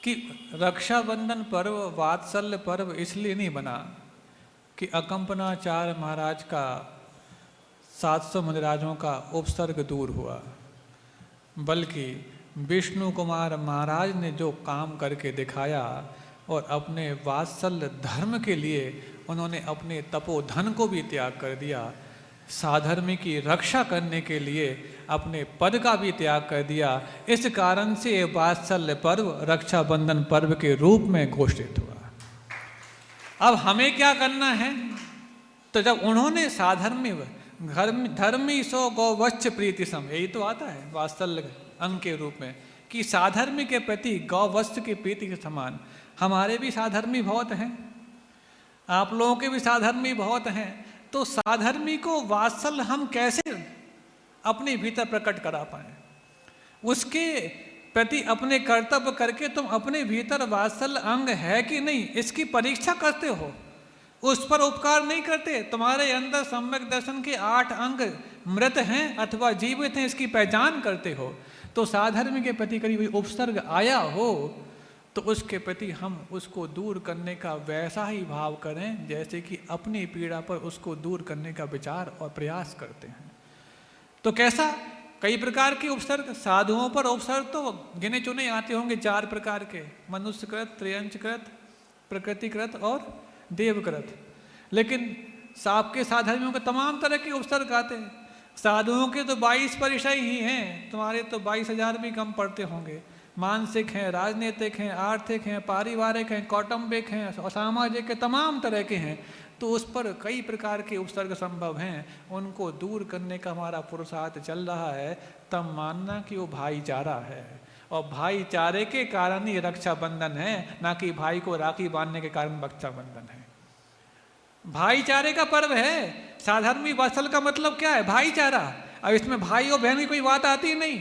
कि रक्षाबंधन पर्व वात्सल्य पर्व इसलिए नहीं बना कि अकंपनाचार्य महाराज का 700 मुनिराजों का उपसर्ग दूर हुआ, बल्कि विष्णु कुमार महाराज ने जो काम करके दिखाया और अपने वात्सल्य धर्म के लिए उन्होंने अपने तपोधन को भी त्याग कर दिया, साधर्मी की रक्षा करने के लिए अपने पद का भी त्याग कर दिया। इस कारण से ये वात्सल्य पर्व रक्षाबंधन पर्व के रूप में घोषित हुआ। अब हमें क्या करना है? तो जब उन्होंने साधर्मी धर्मी सो गौवश्च प्रीति सम, यही तो आता है वात्सल्य अंग के रूप में कि साधर्मी के प्रति गौवश्च की प्रीति के समान हमारे भी साधर्मी बहुत हैं, आप लोगों के भी साधर्मी बहुत हैं। तो साधर्मी को वात्सल्य हम कैसे अपने भीतर प्रकट करा पाए? उसके प्रति अपने कर्तव्य करके तुम अपने भीतर वात्सल्य अंग है कि नहीं इसकी परीक्षा करते हो, उस पर उपकार नहीं करते। तुम्हारे अंदर सम्यक दर्शन के 8 अंग मृत हैं अथवा जीवित हैं, इसकी पहचान करते हो। तो साधर्मी के प्रति कभी उपसर्ग आया हो तो उसके प्रति हम उसको दूर करने का वैसा ही भाव करें जैसे कि अपनी पीड़ा पर उसको दूर करने का विचार और प्रयास करते हैं। तो कैसा? कई प्रकार के उपसर्ग, साधुओं पर उपसर्ग तो गिने चुने आते होंगे 4 प्रकार के, मनुष्यकृत, त्रयंचकृत, प्रकृतिकृत और देवकृत। लेकिन आपके साधर्मियों के तमाम तरह के उपसर्ग आते हैं। साधुओं के तो 22 परिचय ही हैं, तुम्हारे तो 22,000 भी कम पड़ते होंगे। मानसिक हैं, राजनीतिक हैं, आर्थिक हैं, पारिवारिक हैं, कौटुंबिक हैं, सामाजिक के तमाम तरह के हैं। तो उस पर कई प्रकार के उपसर्ग संभव हैं, उनको दूर करने का हमारा पुरुषार्थ चल रहा है। तब मानना कि वो भाईचारा है, और भाईचारे के कारण ही रक्षाबंधन है, ना कि भाई को राखी बांधने के कारण रक्षाबंधन है। भाईचारे का पर्व है। साधर्मी वात्सल्य का मतलब क्या है? भाईचारा। अब इसमें भाई और बहन की कोई बात आती नहीं,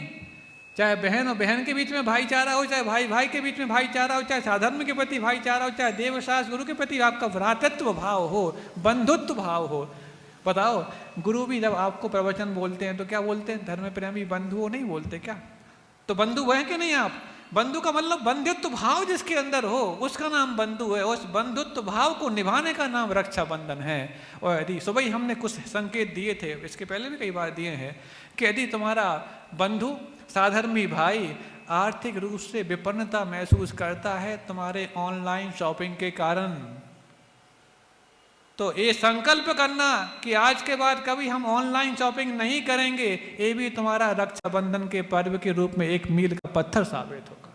चाहे बहन और बहन के बीच में भाईचारा हो, चाहे भाई भाई के बीच में भाईचारा हो, चाहे साधर्म के प्रति भाईचारा हो, चाहे देवशास्त्र गुरु के प्रति आपका भ्रातृत्व भाव हो, बंधुत्व भाव हो। बताओ, गुरु भी जब आपको प्रवचन बोलते हैं तो क्या बोलते हैं? धर्म प्रेमी बंधु नहीं बोलते क्या? तो बंधु हैं कि नहीं आप? बंधु का मतलब बंधुत्व भाव जिसके अंदर हो उसका नाम बंधु है। उस बंधुत्व भाव को निभाने का नाम रक्षाबंधन है। और यदि सुबह ही हमने कुछ संकेत दिए थे, इसके पहले भी कई बार दिए हैं, कि यदि तुम्हारा बंधु साधर्मी भाई आर्थिक रूप से विपन्नता महसूस करता है तुम्हारे ऑनलाइन शॉपिंग के कारण, तो ये संकल्प करना कि आज के बाद कभी हम ऑनलाइन शॉपिंग नहीं करेंगे, ये भी तुम्हारा रक्षाबंधन के पर्व के रूप में एक मील का पत्थर साबित होगा।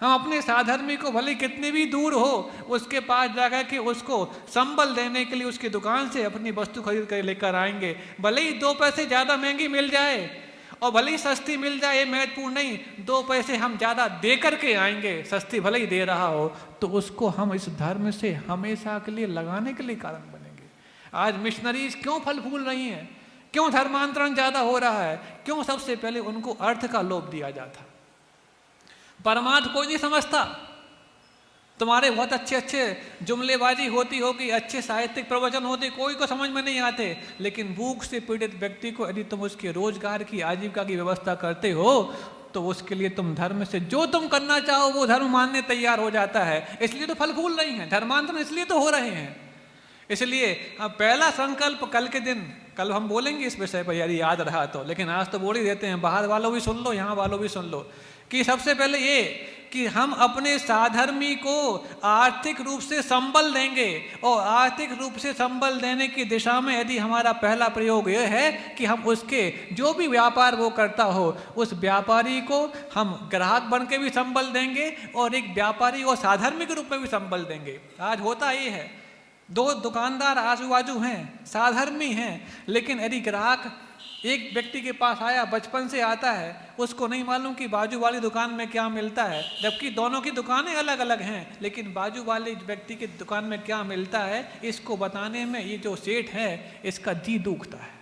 हम अपने साधर्मी को भले कितने भी दूर हो उसके पास जाकर के उसको संबल देने के लिए उसकी दुकान से अपनी वस्तु खरीद कर लेकर आएंगे। भले ही 2 पैसे ज़्यादा महंगी मिल जाए और भले ही सस्ती मिल जाए, ये महत्वपूर्ण नहीं, 2 पैसे हम ज़्यादा दे करके आएंगे, सस्ती भले ही दे रहा हो, तो उसको हम इस धर्म से हमेशा के लिए लगाने के लिए कारण बनेंगे। आज मिशनरीज क्यों फल फूल रही हैं? क्यों धर्मांतरण ज़्यादा हो रहा है? क्यों? सबसे पहले उनको अर्थ का लोभ दिया जाता, परमार्थ कोई नहीं समझता। तुम्हारे बहुत अच्छे अच्छे जुमलेबाजी होती होगी, अच्छे साहित्यिक प्रवचन होते, कोई को समझ में नहीं आते, लेकिन भूख से पीड़ित व्यक्ति को यदि तुम उसके रोजगार की आजीविका की व्यवस्था करते हो तो उसके लिए तुम धर्म से जो तुम करना चाहो वो धर्म मानने तैयार हो जाता है। इसलिए तो फल फूल रही हैं, धर्मांतरण इसलिए तो हो रहे हैं। इसलिए अब पहला संकल्प कल के दिन, कल हम बोलेंगे इस विषय पर यदि याद रहा तो, लेकिन आज तो बोल ही देते हैं, बाहर वालों भी सुन लो, यहाँ वालों भी सुन लो, कि सबसे पहले ये कि हम अपने साधर्मी को आर्थिक रूप से संबल देंगे। और आर्थिक रूप से संबल देने की दिशा में यदि हमारा पहला प्रयोग यह है कि हम उसके जो भी व्यापार वो करता हो उस व्यापारी को हम ग्राहक बन के भी संबल देंगे और एक व्यापारी और साधर्मी के रूप में भी संबल देंगे। आज होता ये है, 2 दुकानदार आजू बाजू हैं, साधर्मी हैं, लेकिन यदि ग्राहक एक व्यक्ति के पास आया, बचपन से आता है, उसको नहीं मालूम कि बाजू वाली दुकान में क्या मिलता है, जबकि दोनों की दुकानें अलग अलग हैं, लेकिन बाजू वाले व्यक्ति की दुकान में क्या मिलता है इसको बताने में ये जो सेठ है इसका जी दुखता है।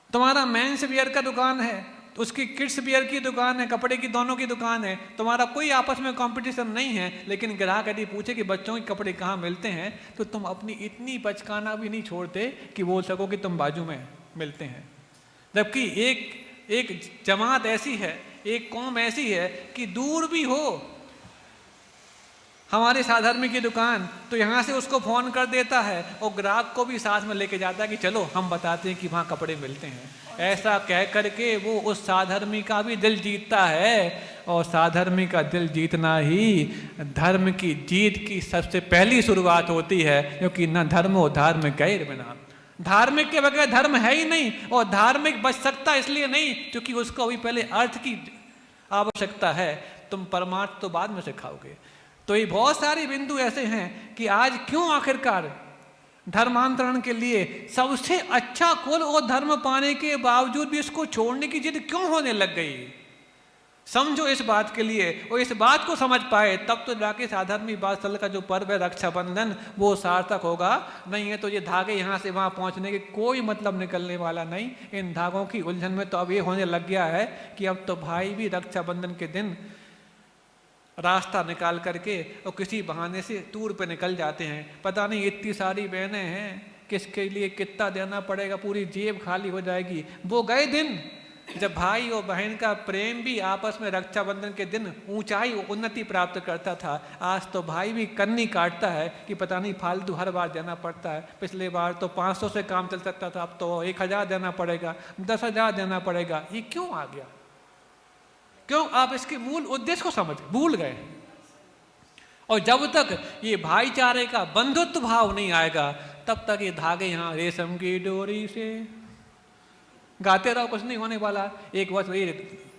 तुम्हारा मेंस वियर का दुकान है, उसकी किड्स वियर की दुकान है, कपड़े की दोनों की दुकान है, तुम्हारा कोई आपस में कंपटीशन नहीं है, लेकिन ग्राहक यदि पूछे कि बच्चों के कपड़े कहाँ मिलते हैं तो तुम अपनी इतनी बचकाना भी नहीं छोड़ते कि बोल सको कि तुम बाजू में मिलते हैं। जबकि एक जमात ऐसी है, एक कौम ऐसी है कि दूर भी हो हमारे साधर्मी की दुकान, तो यहाँ से उसको फ़ोन कर देता है और ग्राहक को भी साथ में लेके जाता है कि चलो हम बताते हैं कि वहाँ कपड़े मिलते हैं। ऐसा कह करके वो उस साधर्मी का भी दिल जीतता है, और साधर्मी का दिल जीतना ही धर्म की जीत की सबसे पहली शुरुआत होती है, क्योंकि न धर्मो धर्म गैर बिना, धार्मिक के बगैर धर्म है ही नहीं। और धार्मिक बच सकता इसलिए नहीं क्योंकि उसको अभी पहले अर्थ की आवश्यकता है, तुम परमार्थ तो बाद में सिखाओगे। तो ये बहुत सारे बिंदु ऐसे हैं कि आज क्यों आखिरकार धर्मांतरण के लिए सबसे अच्छा कुल और धर्म पाने के बावजूद भी इसको छोड़ने की जिद क्यों होने लग गई। समझो इस बात के लिए, और इस बात को समझ पाए तब तो जाके साधर्मी वात्सल्य का जो पर्व है रक्षाबंधन वो सार्थक होगा। नहीं है तो ये धागे यहाँ से वहाँ पहुँचने के कोई मतलब निकलने वाला नहीं। इन धागों की उलझन में तो अब ये होने लग गया है कि अब तो भाई भी रक्षाबंधन के दिन रास्ता निकाल करके और किसी बहाने से टूर पे निकल जाते हैं। पता नहीं इतनी सारी बहनें हैं, किसके लिए कितना देना पड़ेगा, पूरी जेब खाली हो जाएगी। वो गए दिन जब भाई और बहन का प्रेम भी आपस में रक्षाबंधन के दिन ऊंचाई उन्नति प्राप्त करता था। आज तो भाई भी कन्नी काटता है कि पता नहीं फालतू हर बार देना पड़ता है। पिछले बार तो 500 से काम चल सकता था, अब तो 1000 देना पड़ेगा, 10,000 देना पड़ेगा। ये क्यों आ गया? क्यों? आप इसके मूल उद्देश्य को समझ भूल गए। और जब तक ये भाईचारे का बंधुत्व भाव नहीं आएगा तब तक ये धागे यहाँ रेशम की डोरी से गाते रहो, कुछ नहीं होने वाला। एक बार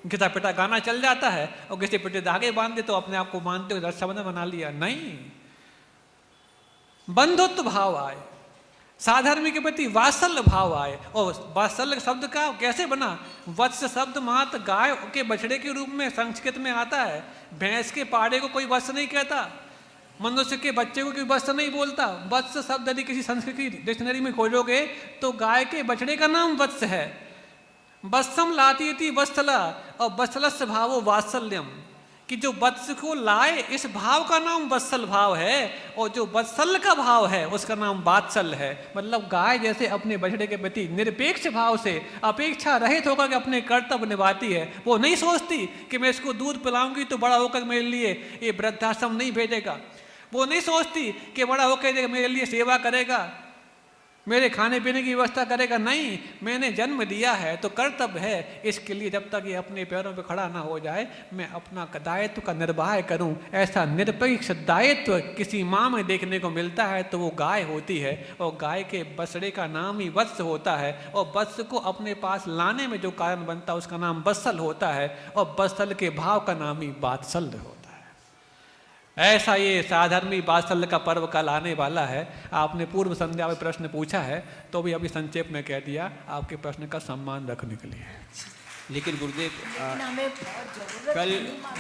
घिसा पिटा गाना चल जाता है और घिसे पिटे धागे बांध दे तो अपने आप को मानते हो रक्षाबंधन बना लिया। नहीं, बंधुत्व भाव आए, साधर्मी के प्रति वात्सल्य भाव आए। और वात्सल्य शब्द का कैसे बना? वत्स शब्द मात्र गाय के बछड़े के रूप में संस्कृत में आता है। भैंस के पाड़े को कोई वत्स नहीं कहता, मनुष्य के बच्चे को कोई वत्स नहीं बोलता। वत्स शब्द यदि किसी संस्कृत की डिक्शनरी में खोजोगे तो गाय के बछड़े का नाम वत्स है। वत्सम लाती थी वत्सला, और वत्सलस्य भावो वात्सल्यम, कि जो वत्स को लाए इस भाव का नाम वत्सल भाव है, और जो वत्सल का भाव है उसका नाम वात्सल है। मतलब गाय जैसे अपने बछड़े के प्रति निरपेक्ष भाव से अपेक्षा रहित होकर के अपने कर्तव्य निभाती है। वो नहीं सोचती कि मैं इसको दूध पिलाऊंगी तो बड़ा होकर मेरे लिए ये वृद्धाश्रम नहीं भेजेगा। वो नहीं सोचती कि बड़ा होकर मेरे लिए सेवा करेगा, मेरे खाने पीने की व्यवस्था करेगा। नहीं, मैंने जन्म दिया है तो कर्तव्य है इसके लिए जब तक ये अपने पैरों पे खड़ा ना हो जाए मैं अपना दायित्व का निर्वाह करूं। ऐसा निरपेक्ष दायित्व किसी माँ में देखने को मिलता है तो वो गाय होती है, और गाय के बछड़े का नाम ही वत्स होता है, और वत्स को अपने पास लाने में जो कारण बनता है उसका नाम वत्सल होता है, और वत्सल के भाव का नाम ही वात्सल्य होता है। ऐसा ये साधर्मी वात्सल्य का पर्व कल आने वाला है। आपने पूर्व संध्या में प्रश्न पूछा है तो भी अभी संक्षेप में कह दिया आपके प्रश्न का सम्मान रखने के लिए। लेकिन गुरुदेव हमें बहुत जरूरत कल